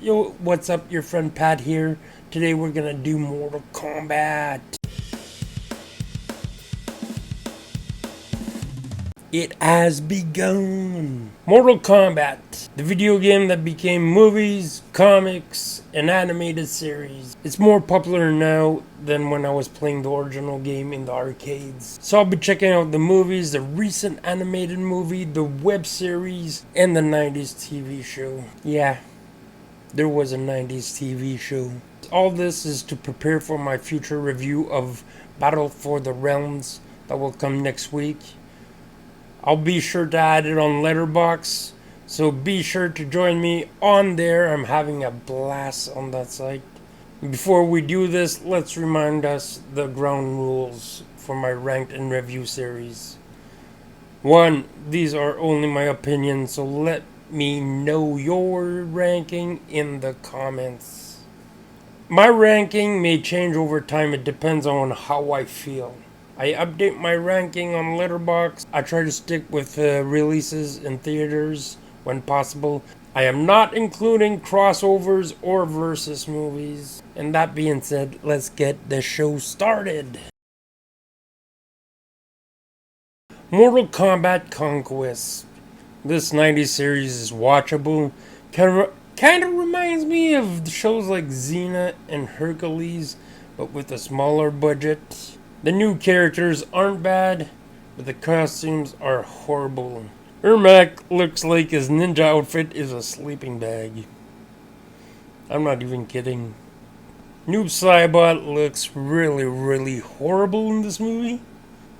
Yo, what's up? Your friend Pat here. Today we're gonna do Mortal Kombat. It has begun. Mortal Kombat, the video game that became movies, comics, and animated series. It's more popular now than when I was playing the original game in the arcades. So I'll be checking out the movies, the recent animated movie, the web series, and the 90s TV show. Yeah, there was a 90s TV show. All this is to prepare for my future review of Battle for the Realms that will come next week. I'll be sure to add it on Letterboxd, so be sure to join me on there. I'm having a blast on that site. Before we do this, let's remind us the ground rules for my ranked and review series. 1. These are only my opinions, so let me know your ranking in the comments. My ranking may change over time. It depends on how I feel. I update my ranking on Letterboxd. I try to stick with releases in theaters when possible. I am not including crossovers or versus movies. And that being said, let's get the show started. Mortal Kombat Conquest. This 90s series is watchable. Kind of reminds me of shows like Xena and Hercules, but with a smaller budget. The new characters aren't bad, but the costumes are horrible. Ermac looks like his ninja outfit is a sleeping bag. I'm not even kidding. Noob Saibot looks really horrible in this movie.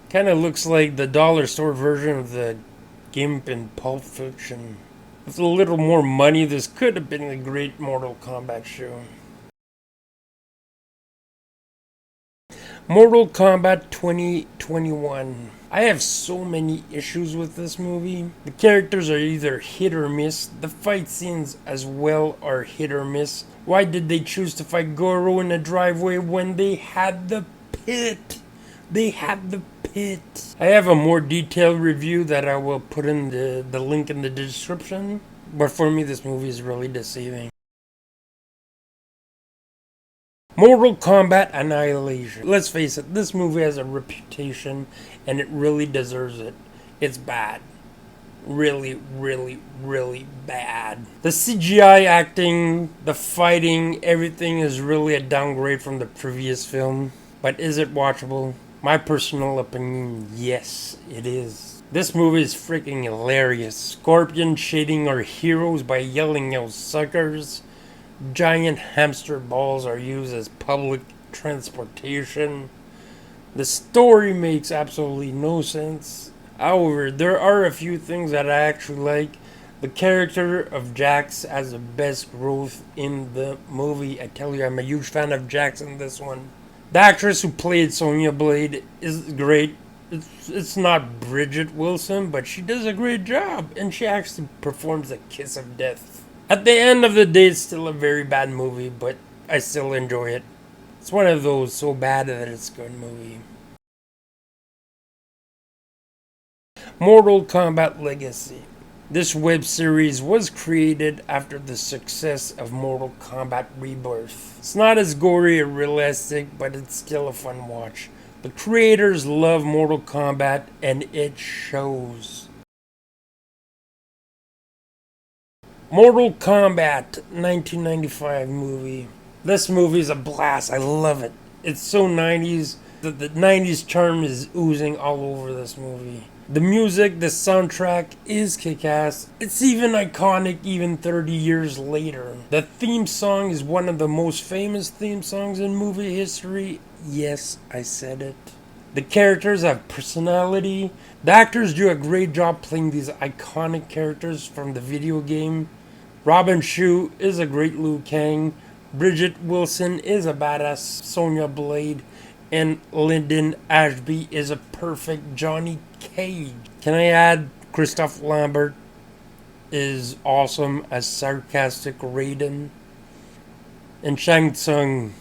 Kinda looks like the dollar store version of the Gimp in Pulp Fiction. With a little more money, this could have been a great Mortal Kombat show. Mortal Kombat 2021. I have so many issues with this movie. The characters are either hit or miss. The fight scenes as well are hit or miss. Why did they choose to fight Goro in the driveway when they had the pit? They had the pit. I have a more detailed review that I will put in the link in the description. But for me, this movie is really deceiving. Mortal Kombat Annihilation. Let's face it, this movie has a reputation and it really deserves it. It's bad. Really bad. The CGI acting, the fighting, everything is really a downgrade from the previous film. But is it watchable? My personal opinion, yes, it is. This movie is freaking hilarious. Scorpion shading our heroes by yelling out suckers. Giant hamster balls are used as public transportation. The story makes absolutely no sense. However, there are a few things that I actually like. The character of Jax has the best growth in the movie. I tell you, I'm a huge fan of Jax in this one. The actress who played Sonya Blade is great. It's not Bridget Wilson, but she does a great job. And she actually performs a kiss of death. At the end of the day, it's still a very bad movie, but I still enjoy it. It's one of those so bad that it's a good movie. Mortal Kombat Legacy. This web series was created after the success of Mortal Kombat Rebirth. It's not as gory or realistic, but it's still a fun watch. The creators love Mortal Kombat, and it shows. Mortal Kombat 1995 movie. This movie is a blast. I love it. It's so 90s that the 90s charm is oozing all over this movie. The music, the soundtrack is kick-ass. It's even iconic even 30 years later. The theme song is one of the most famous theme songs in movie history. Yes, I said it. The characters have personality. The actors do a great job playing these iconic characters from the video game. Robin Shou is a great Liu Kang. Bridget Wilson is a badass Sonya Blade. And Lyndon Ashby is a perfect Johnny Cage. Can I add Christoph Lambert is awesome as sarcastic Raiden. And Shang Tsung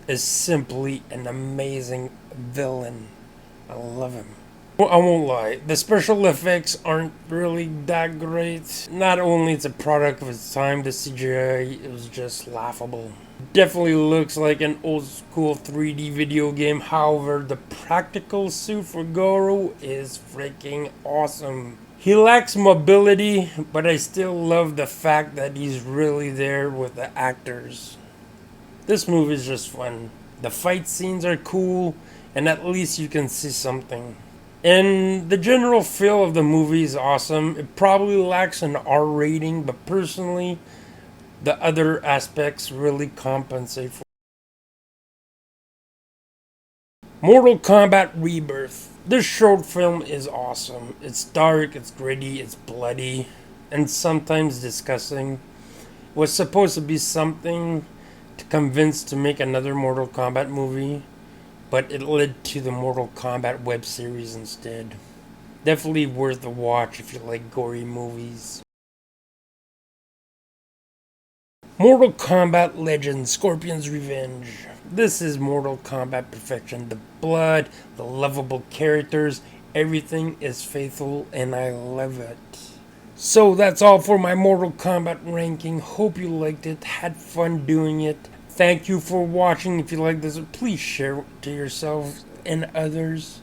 is simply an amazing villain. I love him. Well, I won't lie, the special effects aren't really that great. Not only it's a product of its time, the CGI is just laughable. Definitely looks like an old school 3D video game. However, the practical suit for Goro is freaking awesome. He lacks mobility, but I still love the fact that he's really there with the actors. This movie is just fun. The fight scenes are cool, and at least you can see something. And the general feel of the movie is awesome. It probably lacks an R rating, but personally, the other aspects really compensate for. Mortal Kombat Rebirth. This short film is awesome. It's dark, it's gritty, it's bloody, and sometimes disgusting. It was supposed to be something to convince to make another Mortal Kombat movie, but it led to the Mortal Kombat web series instead. Definitely worth a watch if you like gory movies. Mortal Kombat Legends Scorpion's Revenge. This is Mortal Kombat perfection. The blood, the lovable characters, everything is faithful and I love it. So that's all for my Mortal Kombat ranking. Hope you liked it, had fun doing it. Thank you for watching. If you like this, please share it to yourself and others.